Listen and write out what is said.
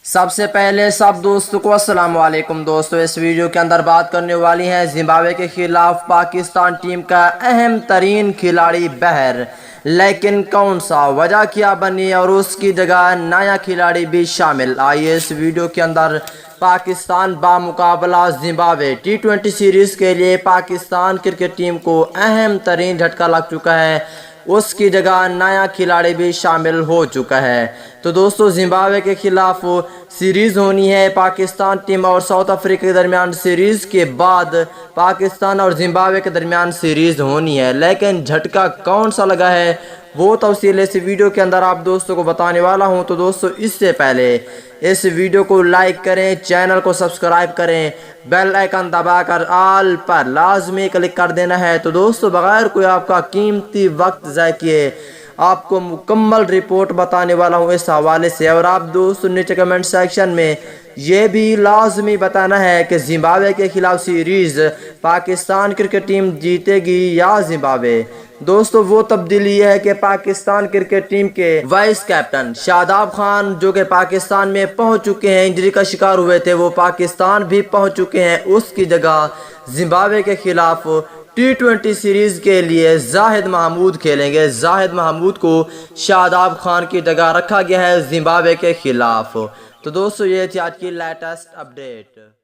سب سے پہلے سب دوستوں کو السلام علیکم دوستو، اس ویڈیو کے اندر بات کرنے والی ہیں زمبابوے کے خلاف پاکستان ٹیم کا اہم ترین کھلاڑی بہر، لیکن کون سا، وجہ کیا بنی اور اس کی جگہ نیا کھلاڑی بھی شامل۔ آئیے اس ویڈیو کے اندر پاکستان بامقابلہ زمبابوے T20 سیریز کے لیے پاکستان کرکٹ ٹیم کو اہم ترین جھٹکا لگ چکا ہے، اس کی جگہ نیا کھلاڑی بھی شامل ہو چکا ہے۔ تو دوستو زمبابوے کے خلاف سیریز ہونی ہے، پاکستان ٹیم اور ساؤتھ افریقہ کے درمیان سیریز کے بعد پاکستان اور زمبابوے کے درمیان سیریز ہونی ہے، لیکن جھٹکا کون سا لگا ہے وہ تفصیل اس ویڈیو کے اندر آپ دوستوں کو بتانے والا ہوں۔ تو دوستو اس سے پہلے اس ویڈیو کو لائک کریں، چینل کو سبسکرائب کریں، بیل آئیکن دبا کر آل پر لازمی کلک کر دینا ہے۔ تو دوستو بغیر کوئی آپ کا قیمتی وقت ضائع کیے آپ کو مکمل رپورٹ بتانے والا ہوں اس حوالے سے، اور آپ دوستو نیچے کمنٹ سیکشن میں یہ بھی لازمی بتانا ہے کہ زمبابوے کے خلاف سیریز پاکستان کرکٹ ٹیم جیتے گی یا زمبابوے۔ دوستو وہ تبدیلی ہے کہ پاکستان کرکٹ ٹیم کے وائس کیپٹن شاداب خان جو کہ پاکستان میں پہنچ چکے ہیں، انجری کا شکار ہوئے تھے، وہ پاکستان بھی پہنچ چکے ہیں، اس کی جگہ زمبابوے کے خلاف T20 سیریز کے لیے زاہد محمود کھیلیں گے۔ زاہد محمود کو شاداب خان کی جگہ رکھا گیا ہے زمبابوے کے خلاف۔ تو دوستو یہ تھی آج کی لیٹسٹ اپڈیٹ۔